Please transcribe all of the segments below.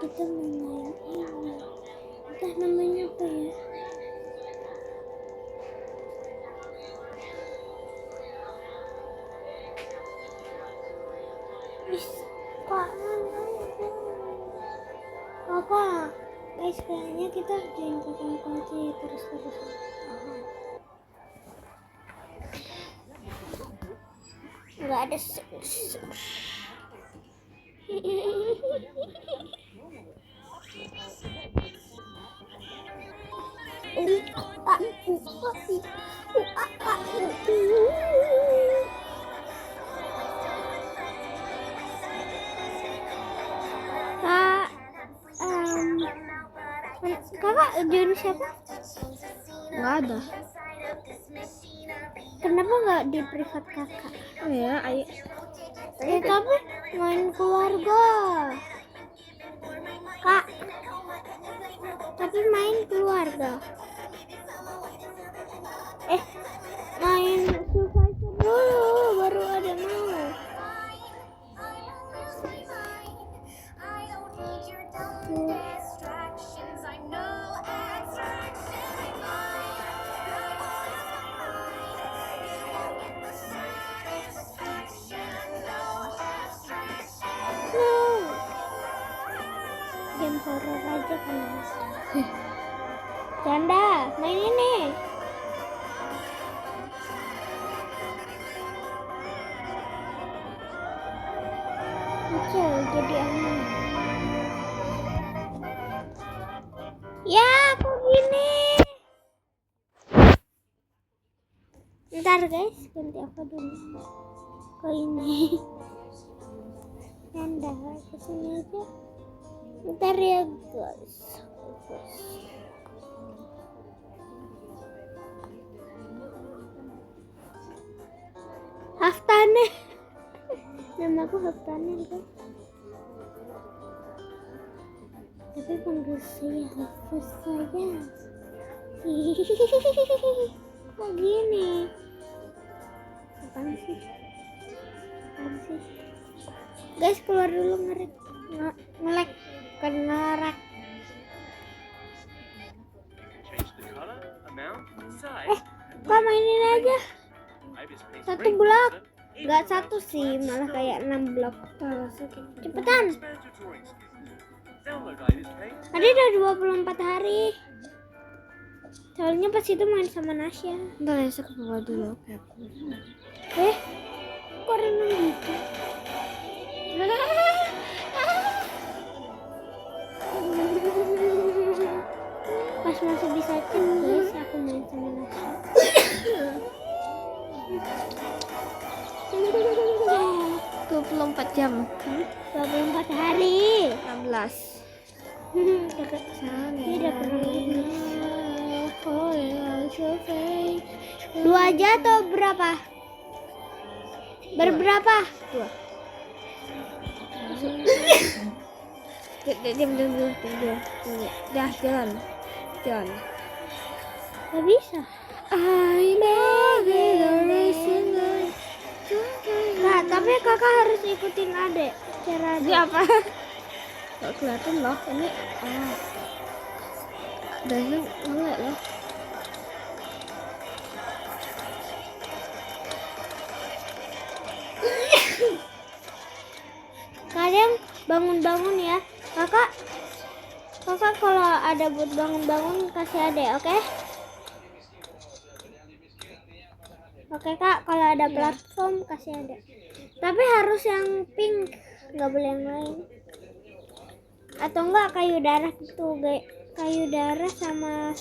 kita main ini. Entah namanya apa ya. Kakak, guys, kayaknya kita join kakak aja terus. Nggak ada kakak join siapa? Nggak ada. Kenapa nggak di privat kakak? Oh ya, ayo. Tapi main keluarga. Kak, tapi main keluarga. Main survivor dulu, baru ada mau. Game horror aja kan. Canda, main ini. Kecil jadi aman. Ya, kok gini? Ntar guys, ganti apa dulu? Ke ini. Canda, kesini aja. Ntar ya guys. Haftane. Nama aku Haftane kan. Tapi panggil saya Hafiz saja. Kok gini? Apaan sih? Guys, keluar dulu ngelek. Kenerak. Kok mainin aja? Satu blok. Nggak satu sih, malah kayak 6 blok. Cepetan. Tadi udah 24 hari. Soalnya pas itu main sama Nasya. Ntar ya, saya ke bawah dulu. Kok renang gitu? Pas masih bisa cek guys, aku main sama Nasya. 24 jam. 24 hari. 16. Kakak tidak pernah ini. 2 aja atau berapa? Berberapa? 2. Diam. Dah, jalan. Gak bisa. Nah, tapi kakak harus ikutin adek. Cara Ini apa? Gak kelihatan loh. Ini dasnya ngelek loh. Kalian bangun ya. Kakak kalau ada buat bangun kasih adek, oke? Oke kak, kalau ada platform kasih adek. Tapi harus yang pink, nggak boleh yang lain. Atau enggak kayu darah gitu, kayu darah sama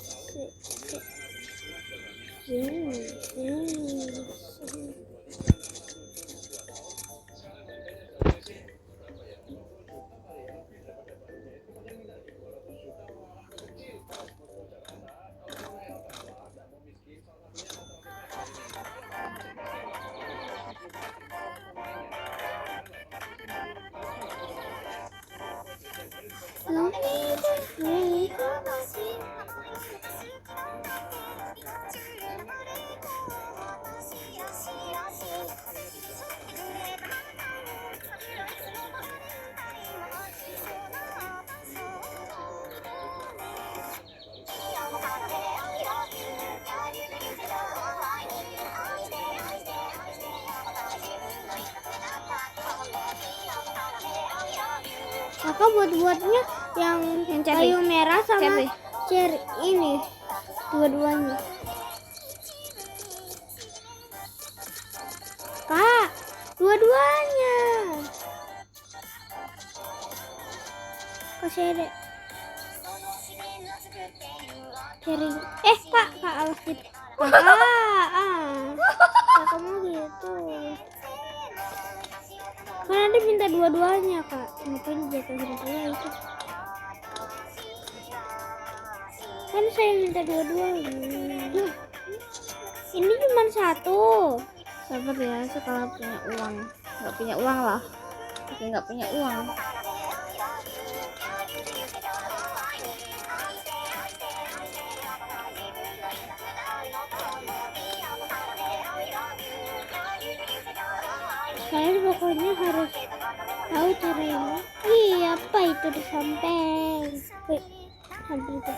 Kakak buatnya yang cherry. kayu merah sama Cherry. cherry ini dua-duanya. Kak, dua-duanya. Kasih deh. Cherry. Kak awas gitu. Kakak mau gitu. Kan ada minta dua-duanya kak. Ngapain jatuh dua itu? Kan saya minta dua-duanya. Ini cuma satu. Sabar ya, sekarang punya uang. Nggak punya uang lah. Oke, nggak punya uang. Kalian pokoknya harus tahu caranya. Iya, apa itu disamping? Wih, hampir itu.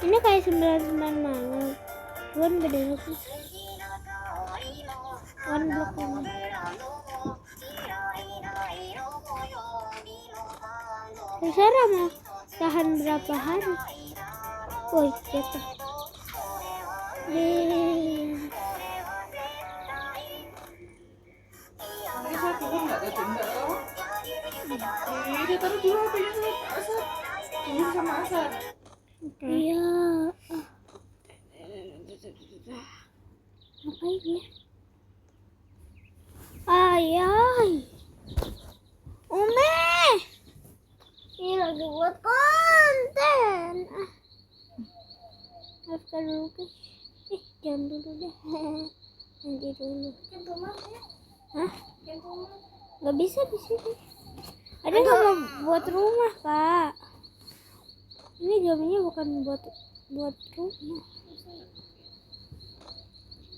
Ini kayak 99 malam. Wan beda lagi. Wan blok ini. Terserah mau tahan berapa hari. Woi, jatuh. Dia taruh dulu HP-nya sama Asad. Iya. Ngapain ya? Ayah. Ome. Ini lagi buat konten. After dulu guys. Jangan dulu deh. Nanti dulu. Hah? Gak bisa di sini. Ada nggak mau buat rumah kak? Ini gamenya bukan buat rumah.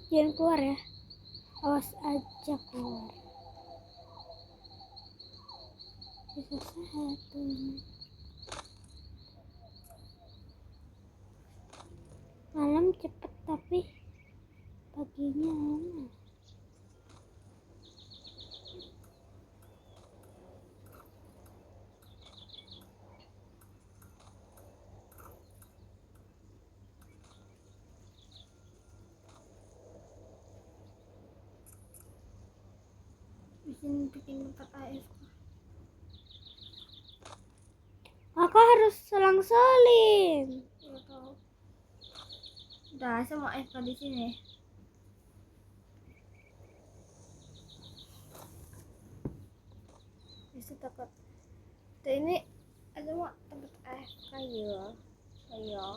Jangan keluar ya. Awas aja keluar. Bisa satu. Malam cepet tapi paginya lama. Bikin tempat AFK. Kakak harus selang-seling. Udah, saya mau AFK di sini. Bisa takut. Tuh ini ada mau tempat AFK ya. Ayo.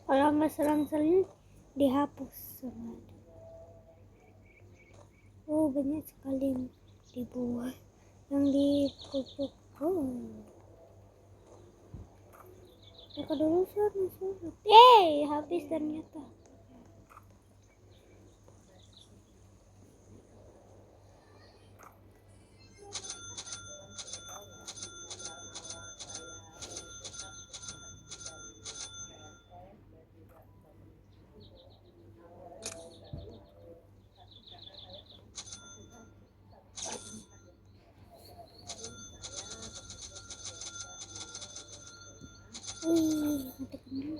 Kalau nggak selang-seling dihapus sama dia. Oh banyak sekali yang dibuat, yang dipupuk. Mereka dulu sana. Habis ternyata. Wih, matikan dulu.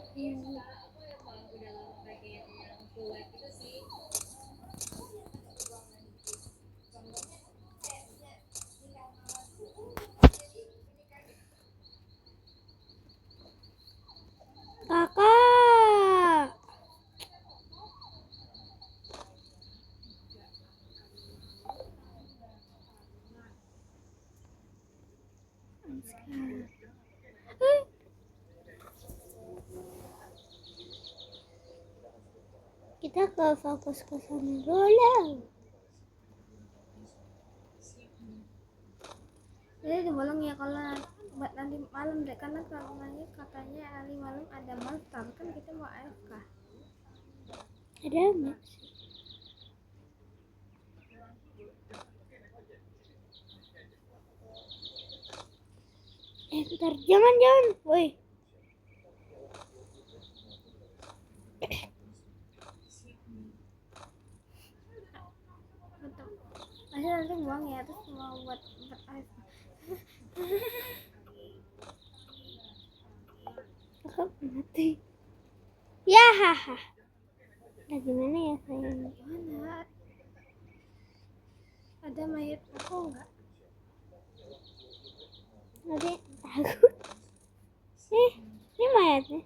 Kakak. Kita ke fokus ke sana dulu. Jadi dibolong ya kalau buat nanti malam deh, karena kalau nanti katanya hari malam ada monster, kan kita mau AFK. Ada Max. Bentar, jangan. Woi. nanti buang ya, terus mau buat air. Kakak mati. Ya haha. Nah gimana ya sayang? Mana ada mayat aku enggak? Nanti takut. Ini mayatnya.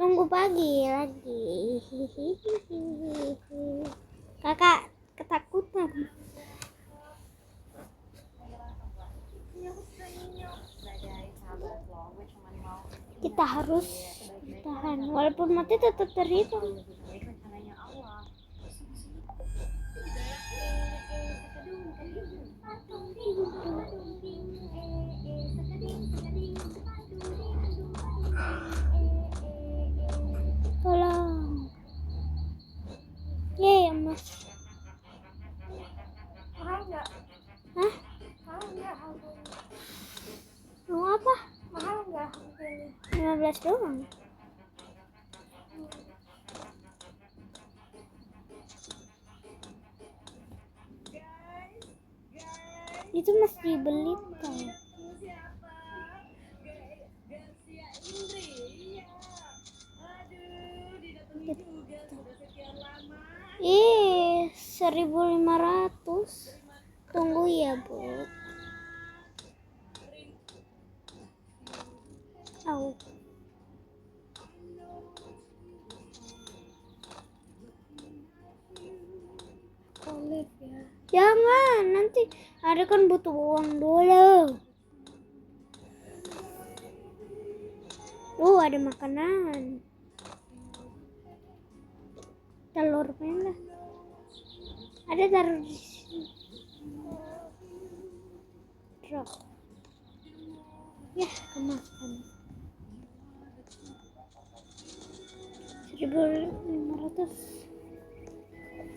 Tunggu pagi lagi. Kakak ketakutan. Kita harus tahan. Walaupun mati tetap terhitung. Tolong. Yeay, emas. Mahal enggak? Hah? Mahal enggak? Mau apa? Mahal enggak harganya? 15 doang. Itu mesti beli tau. Ih, 1.500. Tunggu ya, Bu. Au. Olive ya. Jangan, nanti ada kan butuh uang dulu. Ada makanan. Telur merah. Ada taruh di sini. Drop. Ya, kemakan. 1.500.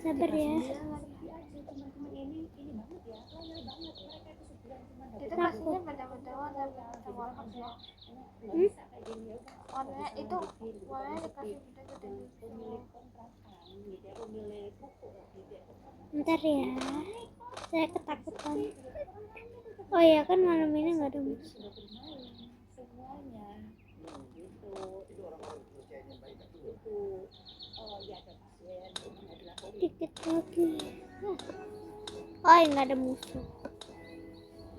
Sabar ya. Itu pastinya beda-beda warna ya. Warnanya itu warnanya dikasih beda-beda gitu. Bentar ya. Saya ketakutan. Oh iya kan malam ini nggak ada musuh. Dikit lagi. Oh nggak ada musuh.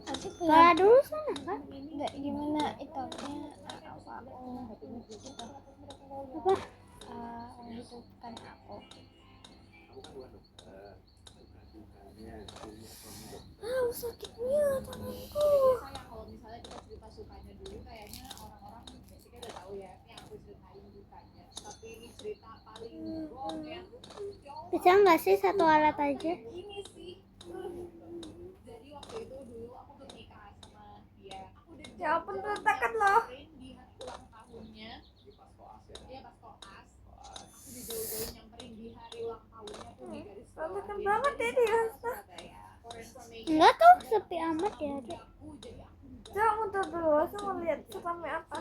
Nanti Kalau dulu sana kan? enggak gimana itemnya apa Apa? menghidupkan aku. Sakitnya tanganku. Kalau misalnya kita cerita sukanya dulu, kayaknya orang-orang basicnya udah tahu ya, yang aku ceritain dukanya. Tapi ini cerita paling gong yang Bisa nggak sih satu alat aja? gini sih. Jadi waktu itu dulu aku bernikah sama dia. Aku udah Ya ampun, berantakan loh. di hari ulang tahunnya. Iya pas koas. Aku dijauh-jauh nyamperin di hari ulang tahunnya tuh di garis bawah. Berantakan banget ya dia. Surabaya. For information. Enggak tuh sepi amat ya. Dek. Coba mundur dulu, saya mau lihat seramai apa.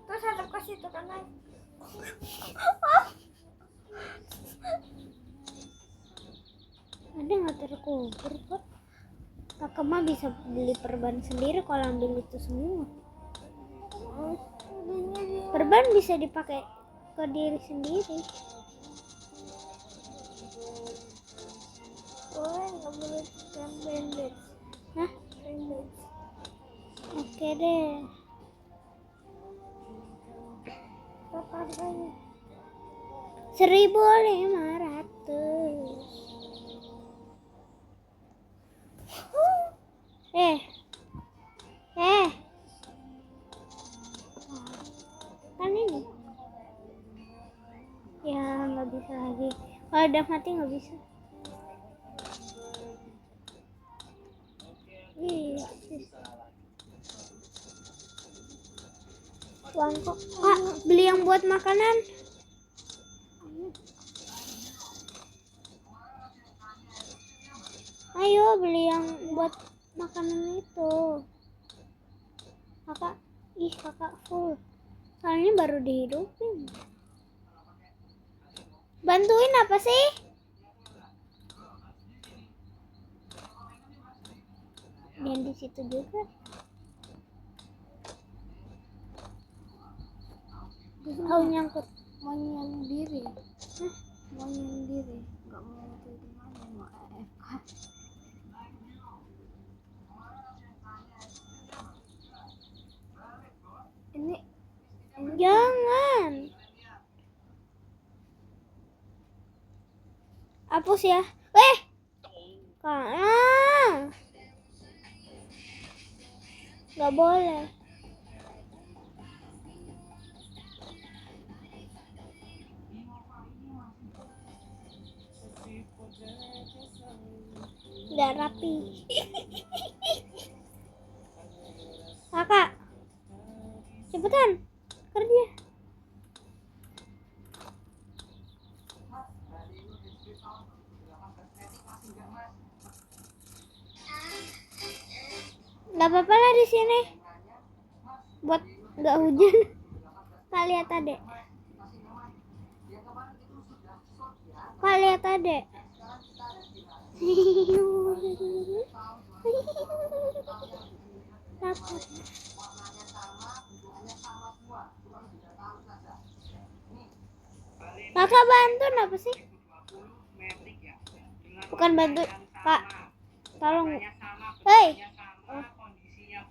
Terus hadap ke situ kan, Nay. Ada nggak terkubur kok? Kakak mah bisa beli perban sendiri kalau ambil itu semua. Perban bisa dipakai ke diri sendiri. Nggak boleh yang bandage. Hah? Bandage. Oke deh. Berapa harganya? 1.500. Kan ini ya nggak bisa lagi. Kalau udah mati nggak bisa. Ih, uang kok. Kak, beli yang buat makanan. Ayo beli yang buat makanan itu. Kakak full. Soalnya baru dihidupin. Bantuin apa sih? Dan di situ juga. Tahu nyangkut. Mau nyendiri. Mau nyendiri. Nggak mau itu mana, mau AFK. Ini Jangan. Hapus ya. Kak. Nggak boleh. Nggak rapi. Kakak, cepetan kerja. Nggak apa-apa lah di sini. Buat nggak hujan. Kak lihat adek. Kak lihat adek. Takut. Kakak bantu apa sih? Bukan bantu, Kak. Tolong. Hei.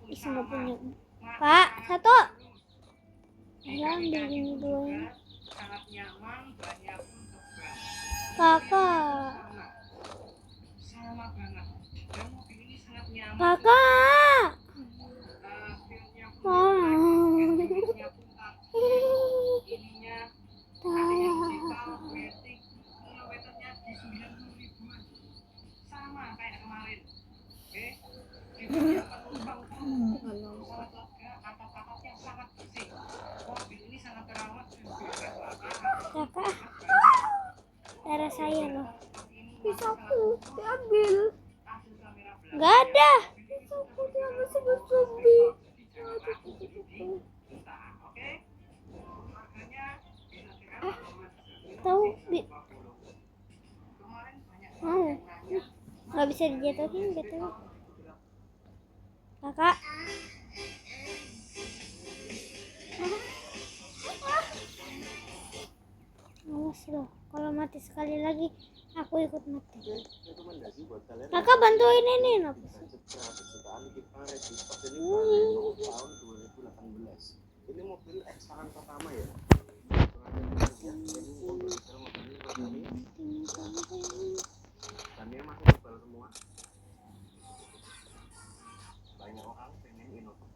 Ih, nggak punya. Kak, satu. Hilang di ini dua. Kakak. Kakak. Tolong. Kakak. Darah saya loh. pisauku diambil. Nggak ada. Pisauku diambil sama zombie. Tahu mau nggak bisa dijatuhin gitu. Kakak. Awas loh, kalau mati sekali lagi aku ikut mati. Kakak bantuin ini apa sih? Tahun 2018. Ini mobil ekstran pertama ya. Bannya masih tebal semua. Banyak orang pengen Innova.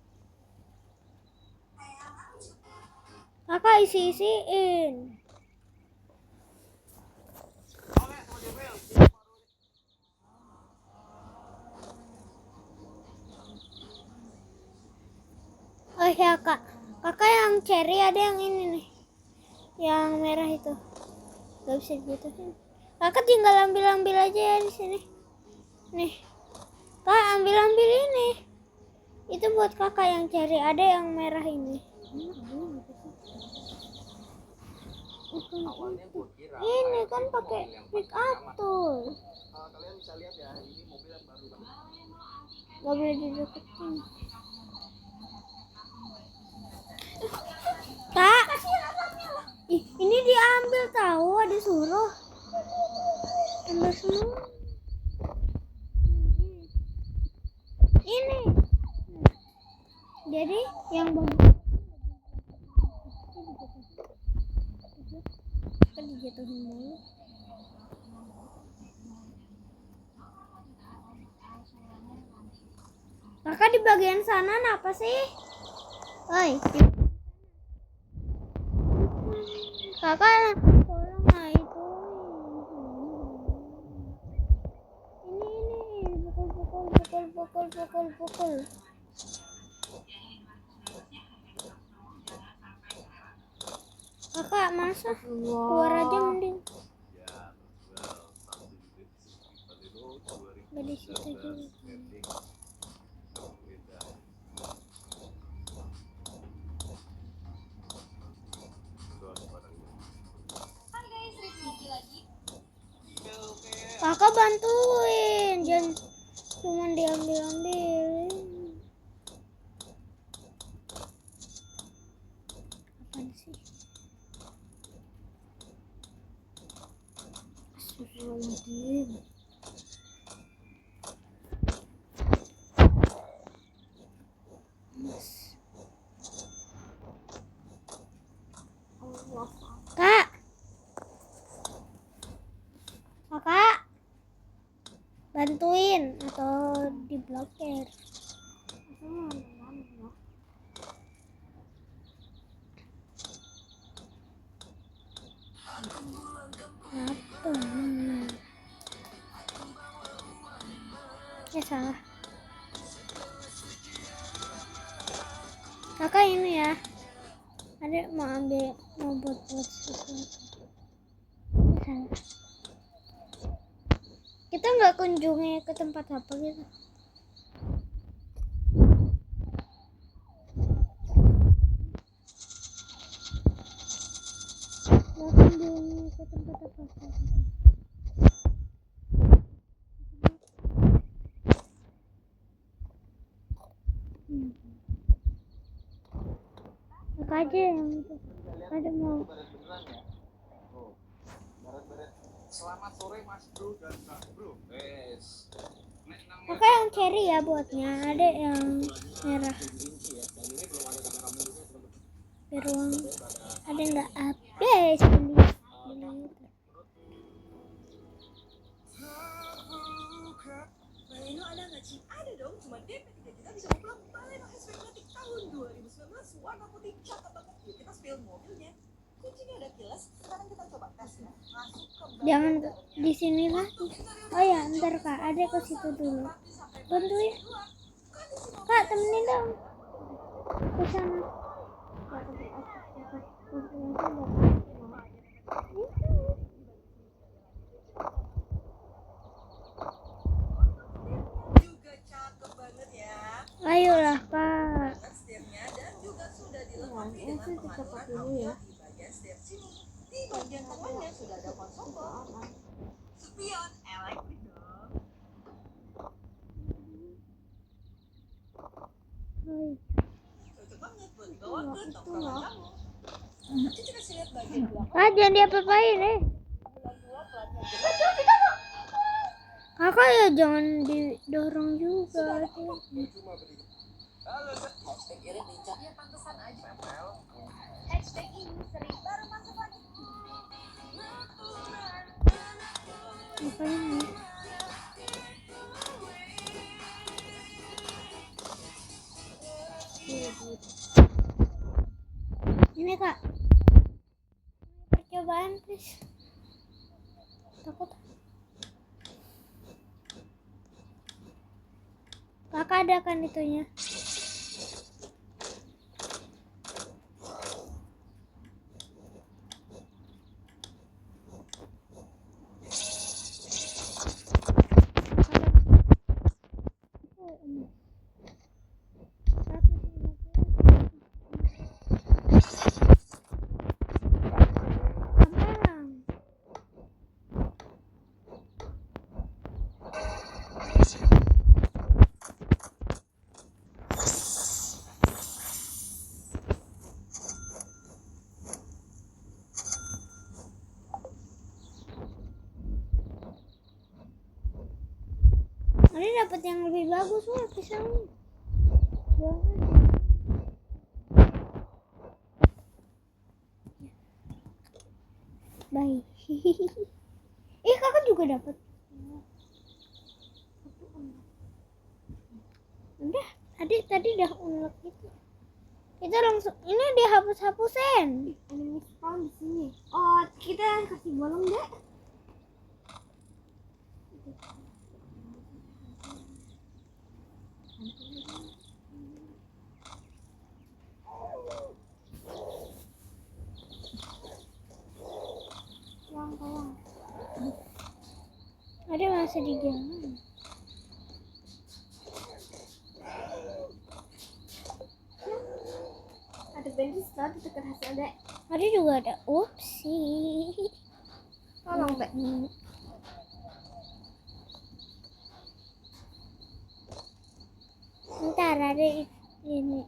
Kakak isi-isiin. Oh ya kak, kakak yang cherry ada yang ini nih, yang merah itu, gak bisa dijatuhin. Kakak tinggal ambil aja ya di sini. Nih, kak ambil ini. Itu buat kakak yang cherry ada yang merah ini. Awalnya gue kira Ini kan pakai pick up tuh, kalian bisa lihat ya, ini mobil yang baru banget. gak boleh dideketin. Kak, ini diambil tahu, ada suruh ambil semua. Ini jadi yang bagus kan dijatuhin dulu. Kakak di bagian sana apa sih? Oi, kakak tolong lah itu. Ini pukul. Kakak masa keluar aja mending. Gak di situ juga. bantuin, jangan cuma diambil-ambilin. Apaan sih? Astagfirullahaladzim. Allah. Kak, kakak, bantuin atau diblokir. Apa? Ya salah. Kakak ini ya. Adek mau buat sesuatu. Ya salah. Kita nggak kunjungi ke tempat apa gitu. Nggak kunjungi ke tempat apa. Kakak aja yang itu. Ada mau. Baret beneran ya? Oh, baret-baret. Selamat sore Mas Bro dan Kak Bro. Wes. Nek nang Kakak yang cherry ya buatnya. Ada yang merah. kelinci ya. Dan ini belum ada kamera mundur teman-teman. Beruang. Ada nggak habis beli itu. Pleno ada nggak Ci? Ada dong, cuma DP 3 juta bisa pulang Pleno Hatchback Matic tahun 2019 warna putih cakep banget. Yuk kita spill mobilnya. Kuncinya ada kilas, sekarang kita coba tes ya. Masuk ke Jangan di sini lagi. Oh ya, ntar Kak, ada ke situ dulu. Bantuin. Kak, temenin dong. Ke sana. juga cakep banget ya. Ayolah Kak. Setirnya dan juga sudah dilengkapi dengan pengaturan audio di bagian setir sini. Di bagian tengahnya sudah ada konsol. Spion elektrik dong. Cocok banget buat dibawa ke tongkrongan kamu. Nanti kita sih lihat bagian belakang. Kak, jangan diapa-apain Bulan 2 platnya. Kakak ya jangan didorong juga. Halo, Hashtag irit lincah. Ya pantesan aja. Mel. Hashtag ini sering baru masuk lagi. Apa ini? Ini Kak. Percobaan please. Takut. Kakak ada kan itunya? Ini dapat yang lebih bagus wah pisang. Buang aja. Baik. Ih kakak juga dapat. Udah, tadi udah unlock gitu. Kita langsung ini dihapus-hapusin. Ada spawn di sini. Oh, kita kasih bolong deh. Tolong. Ada masih di jalan. Ada bensin di dekat hasil dek. Ada juga ada. Upsi. Tolong dek. cara deh ini.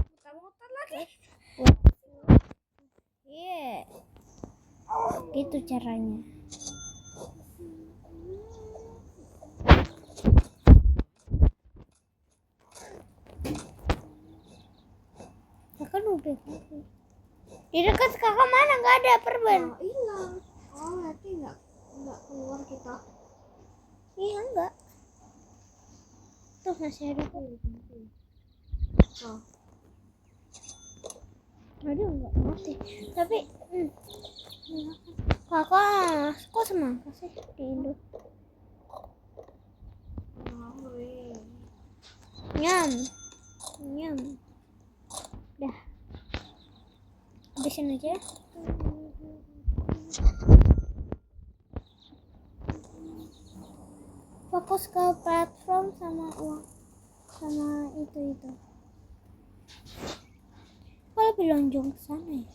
Muter-muter lagi. Iya. Gitu caranya. Kakak udah. Di dekat kakak mana nggak ada perban? Oh, hilang. Oh, berarti nggak keluar kita. Iya enggak. Tuh masih ada. Oh. Aduh enggak mati. Tapi kakak kok semangka sih di Indo? Nyam. Nyam. Dah. Habisin aja. Fokus ke platform sama uang. Sama itu. Kalau belonjong ke sana ya.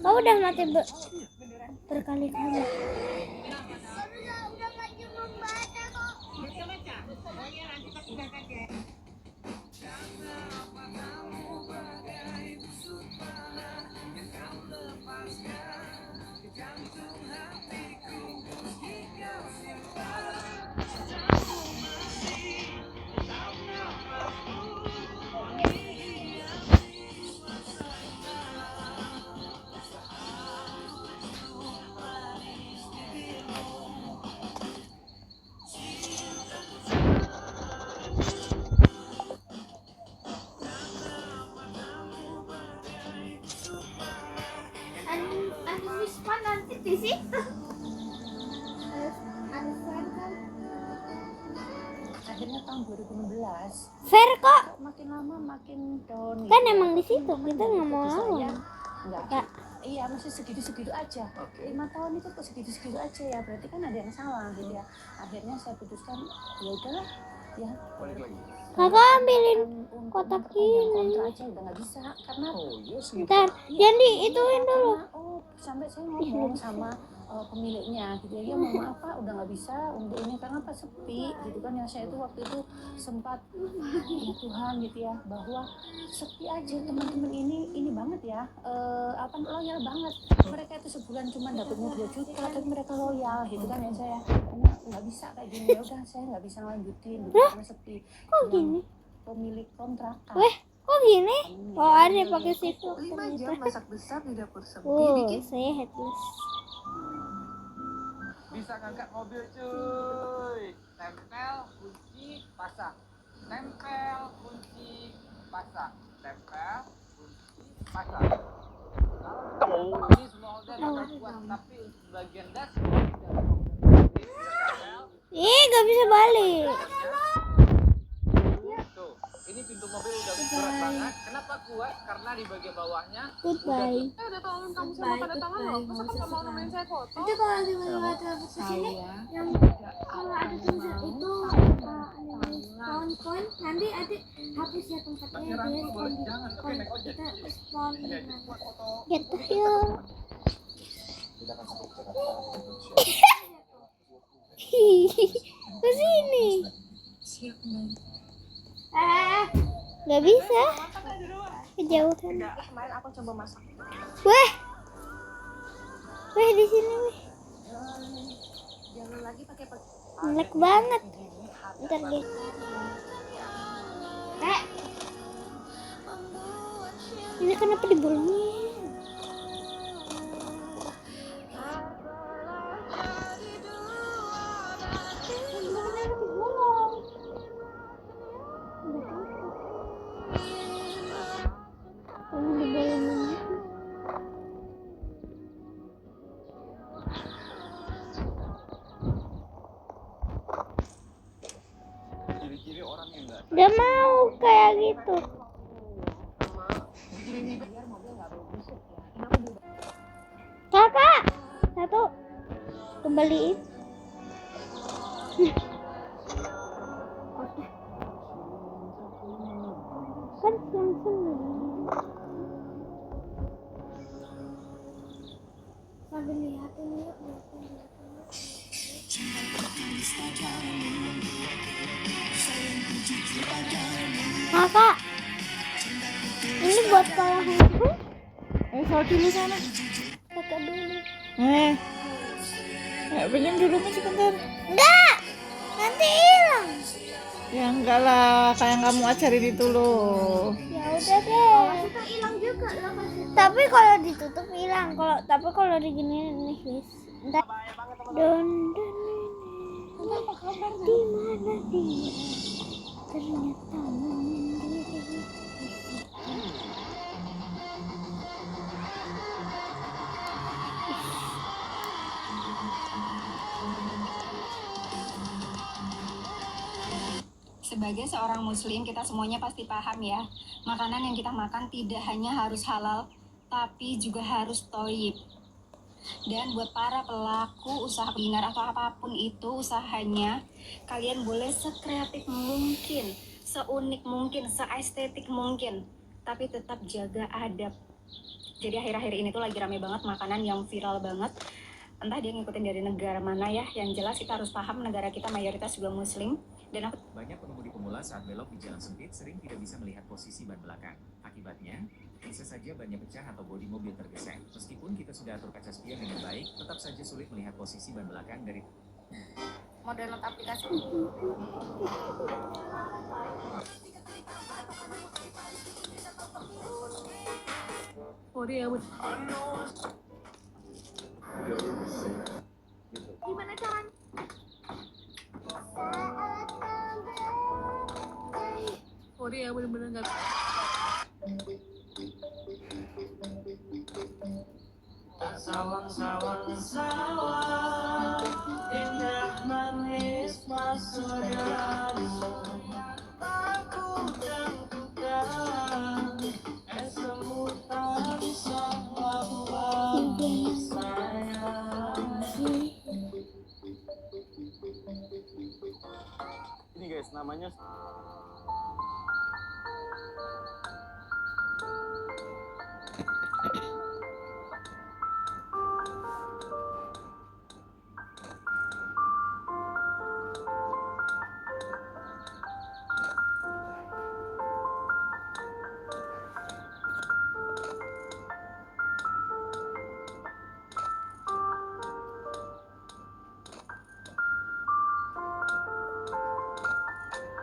Kau udah mati berkali-kali. Ada Wisma nanti di situ. Ada fan kan? Akhirnya tahun 2016 Fair kok. makin lama makin down. Kan emang di situ kita nggak mau lawan. Enggak. Kak. Iya, masih segitu-segitu aja. 5 tahun itu kok segitu-segitu aja ya. Berarti kan ada yang salah gitu ya. Akhirnya saya putuskan ya udahlah ya. Kakak ambilin Untuk kotak memperpanjang ini. kontrak aja udah nggak bisa karena Ntar, jangan diituin dulu. karena, sampai saya ngomong sama pemiliknya gitu ya, mau maaf Pak, udah nggak bisa untuk ini karena Pak sepi gitu kan ya. Saya itu waktu itu sempat ya Tuhan gitu ya, bahwa sepi aja teman-teman ini banget ya, loyal banget. Mereka itu sebulan cuma dapatnya 2 juta tapi mereka loyal gitu kan ya. Saya karena nggak bisa kayak gini, ya udah saya nggak bisa lanjutin gitu karena sepi. Kok gini? Pemilik kontrakan. Weh, kok gini? Oh, ada pakai sifat 5 jam masak besar di dapur sepi. Oh, saya headless. Bisa ngangkat mobil cuy. Tempel, kunci, pasang. Tempel, kunci, pasang. Tempel, kunci, pasang. Kalau ini semua udah dapat kuat, tapi untuk bagian das Ih, gak bisa balik. tuh, ini pintu mobil udah berat banget. Kenapa kuat? Karena di bagian bawahnya Goodbye. Udah tolongin kamu sama pada tangan loh. Masa kamu nggak mau nemenin saya foto? Itu kalau tiba-tiba telepon ke sini, yang kalau ada tulisan itu spawn point, nanti ada hapusnya tempatnya dia spawn di kita spawn di mana. Jatuh yuk. Ke sini. Gak bisa. Kejauhan. Kemarin aku coba masak. Weh. Weh di sini weh. Jangan lagi pakai Melek banget. Ntar deh. Ini kenapa dibolongin? ciri-ciri orang yang enggak Gak mau kayak gitu. kembaliin. Kan seneng. Sambil lihatin yuk. Kakak, ini buat kalau handphone. Soal dulu sana. Kakak dulu. Pinjam dulu mas sebentar. Enggak, nanti hilang. Ya enggak lah, kayak yang kamu ajarin itu loh. Ya udah deh. Kita hilang juga lah kasih. Tapi kalau ditutup hilang. Kalau diginiin nih guys. Entar. Don ini. Apa kabar? Di mana dia? Ternyata menyendiri. Sebagai seorang muslim, kita semuanya pasti paham ya, makanan yang kita makan tidak hanya harus halal, tapi juga harus thayyib. Dan buat para pelaku usaha kuliner atau apapun itu usahanya, kalian boleh sekreatif mungkin, seunik mungkin, seestetik mungkin, tapi tetap jaga adab. Jadi akhir-akhir ini tuh lagi rame banget makanan yang viral banget. Entah dia ngikutin dari negara mana ya, yang jelas kita harus paham negara kita mayoritas juga muslim. Dan aku Banyak pengemudi pemula saat belok di jalan sempit sering tidak bisa melihat posisi ban belakang. Akibatnya, bisa saja bannya pecah atau bodi mobil tergesek. Meskipun kita sudah atur kaca spion dengan baik, tetap saja sulit melihat posisi ban belakang dari mau download aplikasi. Gimana caranya? Sorry ya, bener-bener nggak. Sawang-sawang sawah indah manis masukkan aku tangguhkan semut tak bisa lawan sayang. Ini guys namanya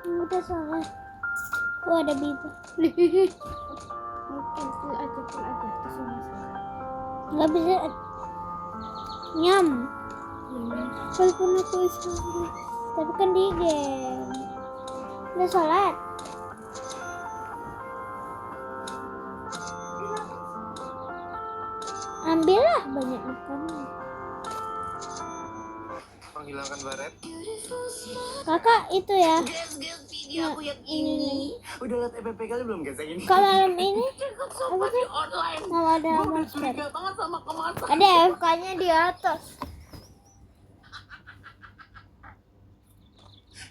Udah sholat. Ada bibir. Mungkin full aja terus masak. Nggak bisa. Nyam. Walaupun aku Islam. Tapi kan di game. Udah sholat. Ambillah banyak makanan. Menghilangkan baret. Kakak itu ya. video aku yang ini. Udah liat EPP kali belum guys yang ini? Kalau malam ini apa sih? Online. Mau ada Gue monster. curiga banget sama kemasan. Ada FK-nya di atas.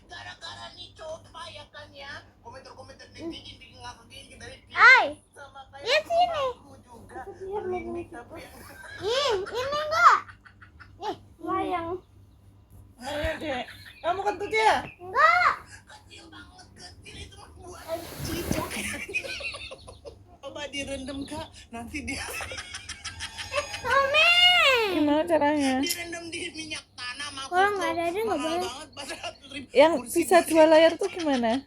Gara-gara nih coba ya kan ya. Komentar-komentar netizen bikin ngakak gini dari Ay, sama kayak lihat sini. aku juga. Klinik tapi Ih, ini enggak? Layang. Ayo deh, kamu kentut ya? Enggak. kecil banget kecil itu mah buat cicak. Coba direndam kak, nanti dia Mami. Gimana caranya? direndam di minyak tanah. Kalau nggak ada nggak mahal boleh. banget padahal Yang bisa dua layar tuh gimana?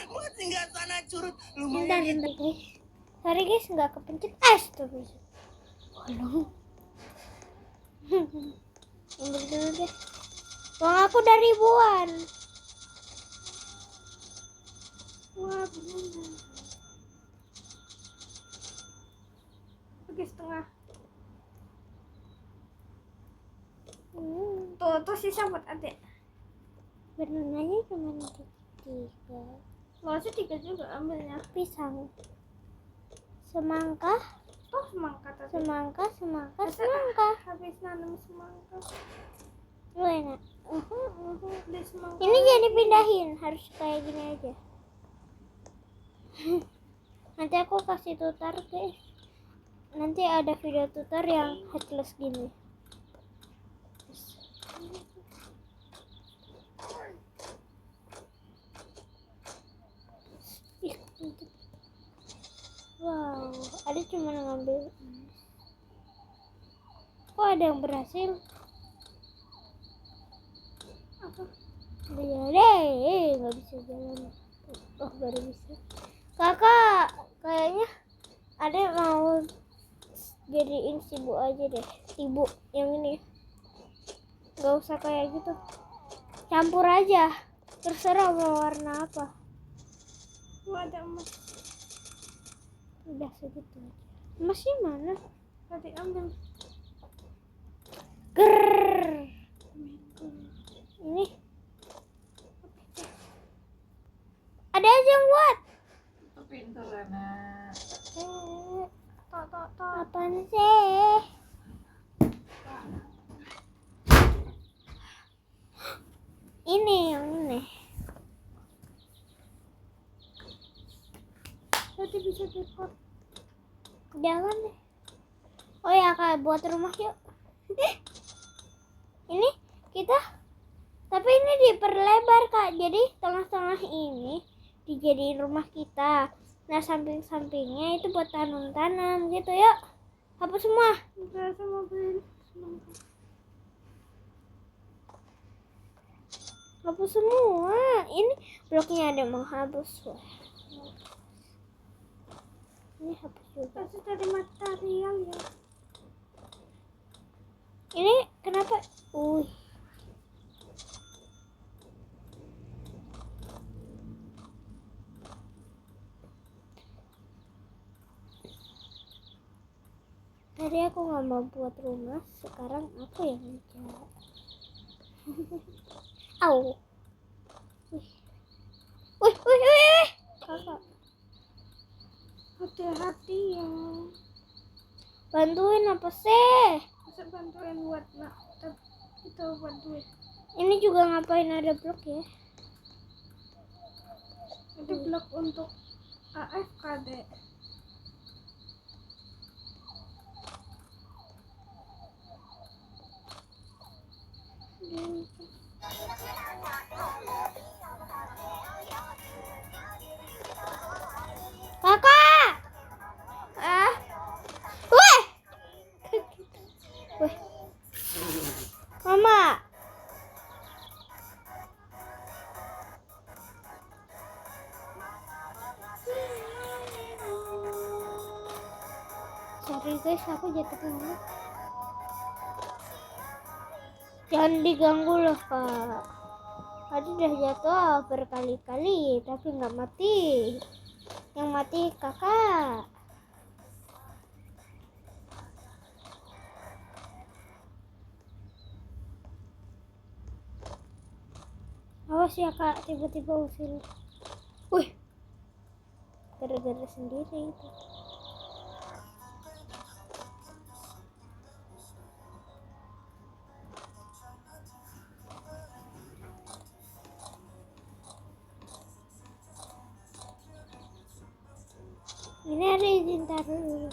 buat singgah sana curut Bentar, lumayan. bentar guys. Sorry guys, nggak kepencet es tuh guys. Tolong. Ambil dulu deh. Uang aku udah ribuan. Wah, bener. Oke, setengah. Tuh sisa buat adek. Banananya cuma 3. Loh, 3 juga ambilnya. Pisang. Semangka. Tuh, semangka tadi. Semangka. Habis nanam semangka. Lu enak. Beli semangka. Ini jadi pindahin, harus kayak gini aja. Nanti aku kasih tutor guys. Nanti ada video tutor yang headless gini. Ih, wow, ada cuma ngambil. Kok ada yang berhasil? Apa? Dia deh, nggak bisa jalan. Oh, baru bisa. Kakak, kayaknya ada yang mau jadiin ibu aja deh. Ibu yang ini. Nggak usah kayak gitu. Campur aja. Terserah mau warna apa. Ada emas. Udah segitu aja. Emasnya mana? Tadi ambil. Grrrr. Ini. Ada aja yang buat. Pintar anak. Tok. Apaan sih? Ini yang ini. Tadi bisa record. Jangan deh. Oh ya kak, buat rumah yuk. Ini kita, tapi ini diperlebar kak. Jadi tengah-tengah ini dijadiin rumah kita. Nah samping-sampingnya itu buat tanam-tanam gitu yuk. Hapus semua. Udah sama beli semangka. Hapus semua. Ini bloknya ada menghapus. Wah. Ini hapus juga. Pasti tadi material ya. Ini kenapa? Tadi aku nggak mau buat rumah, sekarang aku yang ngecat. Au. Wih. Kakak, Hati-hati ya. bantuin apa sih? Bisa bantuin buat nak. Kita bantuin. Ini juga ngapain ada blok ya? Itu blok untuk AFKD. Kakak! Wih! Mama! Sorry guys, aku jatuh dulu. Jangan diganggu loh kak. Tadi udah jatuh berkali-kali tapi nggak mati. Yang mati kakak. Awas ya kak, tiba-tiba usil. Wih, gara-gara sendiri itu. Ini ada izin taruh dulu.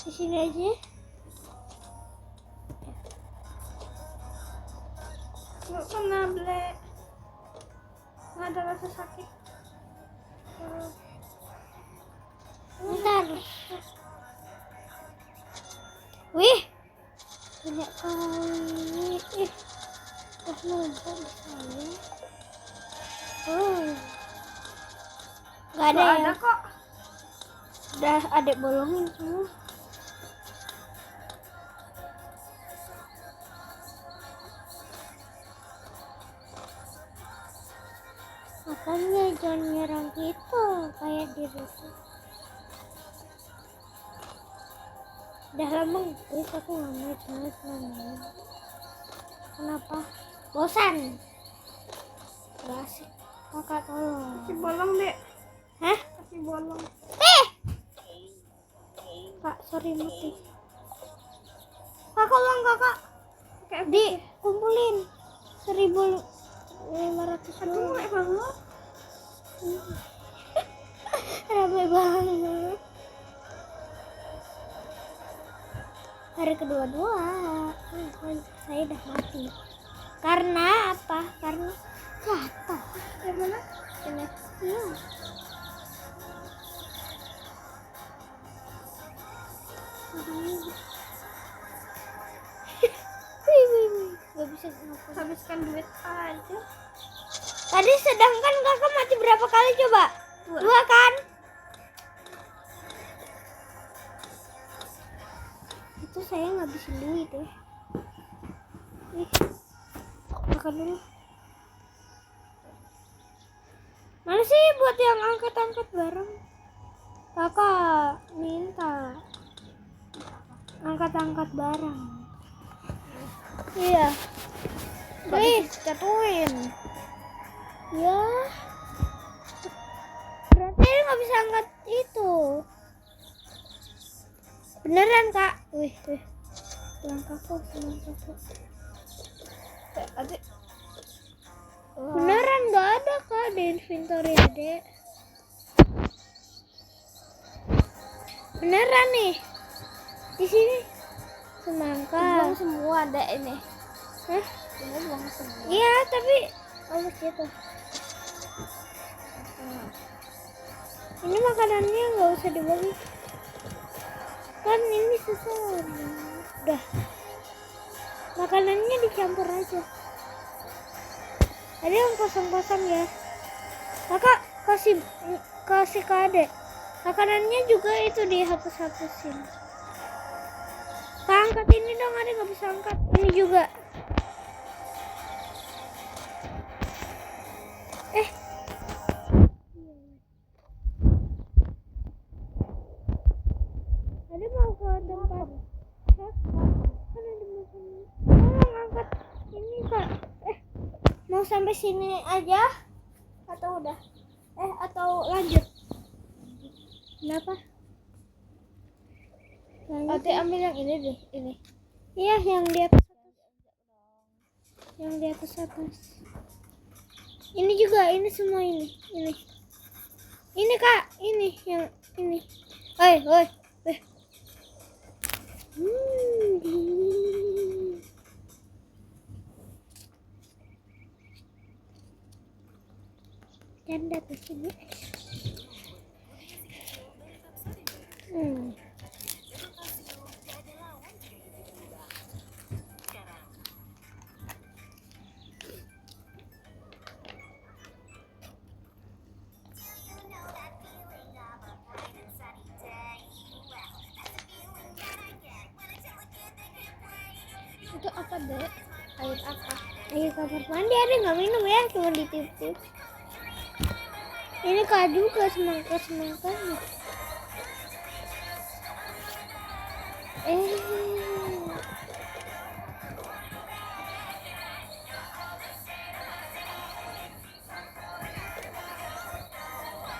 Di sini aja. Nggak pernah beli. Nggak ada rasa sakit. Bentar. Wih, banyak kali. Udah numpuk di sana. Nggak ada Nggak yang. ada kok. Udah ada bolongin semua. Makanya jangan nyerang gitu kayak di rusuh. Udah lama guys aku nggak mau main. Kenapa? Bosan. Gak asik. Kakak tolong. Kasih bolong dek. Hah? Kasih bolong. kakak, sorry mati. Kakak uang kakak, dikumpulin 1.500. Aduh, banget. Rame banget. Hari kedua-dua saya udah mati. Karena apa? Karena jatuh. Yang mana? Ini. Iya. Gak bisa ngapain. Habiskan duit aja. Tadi sedangkan kakak mati berapa kali coba? 2 kan? Itu saya ngabisin duit ya. Ih, makan dulu. Mana sih buat yang angkat-angkat barang? Kakak minta angkat-angkat barang. Iya. Please jatuhin. Ya. Berarti nggak bisa angkat itu. Beneran kak? Wih. Tulang kaku. Adik. Beneran nggak ada kak di inventory adek. Beneran nih. Di sini semangka. Buang semua ada ini. Hah? Ini buang semua. Iya tapi gitu. Ini makanannya nggak usah dibagi. Kan ini susah. Udah. Makanannya dicampur aja. Ada yang kosong-kosong ya. Kakak kasih ke adek. Makanannya juga itu dihapus-hapusin. Kak, angkat ini dong, adek nggak bisa angkat. Ini juga. Ada mau ke tempat. Hah? Kan ada makanan. Tolong angkat ini kak. Mau sampai sini aja atau udah? Atau lanjut? Kenapa? Adik ambil yang ini deh, ini. Iya, yang di atas. Yang di atas. Ini juga, ini semua ini. Ini kak, ini yang ini. Oi. Canda ke sini. Itu apa dek? Air apa? Ayo kamar mandi ada nggak minum ya, cuma ditiup-tiup. Ini kaju ke semangka.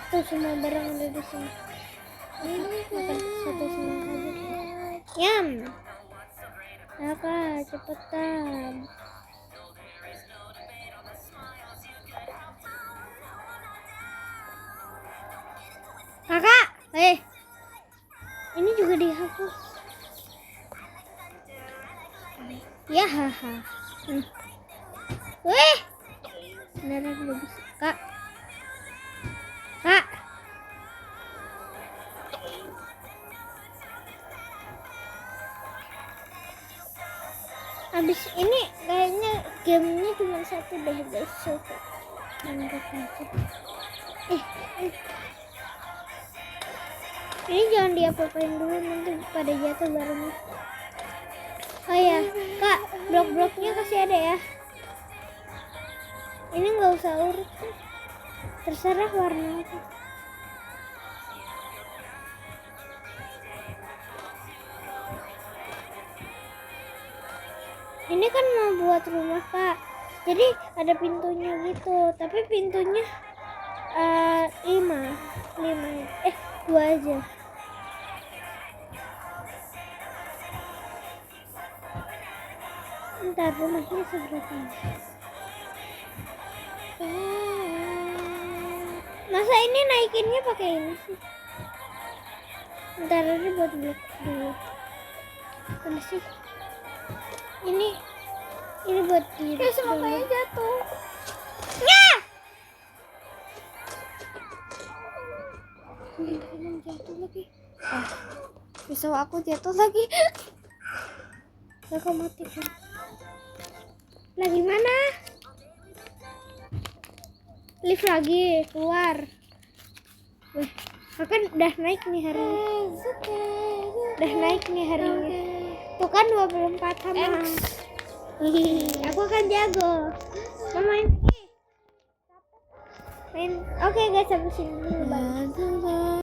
Tuh semua barang ada di sini. Ini makan satu semangka aja. Yam. Kakak cepetan. Kakak, ini juga dihapus. Ya, haha. Wih, beneran gak bisa, kak. Habis ini kayaknya gamenya cuma satu deh guys. Anggap aja. Ini jangan diapa-apain dulu, nanti pada jatuh barangnya. Oh ya, kak, blok-bloknya kasih ada ya. Ini nggak usah urut, terserah warna apa. Ini kan mau buat rumah kak, jadi ada pintunya gitu, tapi pintunya 5 2 aja. Ntar rumahnya seberapa? Masa ini naikinnya pakai ini sih? Ntar ini buat blok dulu. Mana sih? Ini buat diri. Semuanya jatuh. Jatuh lagi. Pisau aku jatuh lagi. Aku mati kan? Lagi mana? Lift lagi keluar. Wih, aku udah naik nih hari ini. Udah naik nih hari ini. Tuh kan 24 sama. Aku akan jago. Mau main lagi? Main. Oke guys, sampai sini dulu. Bye.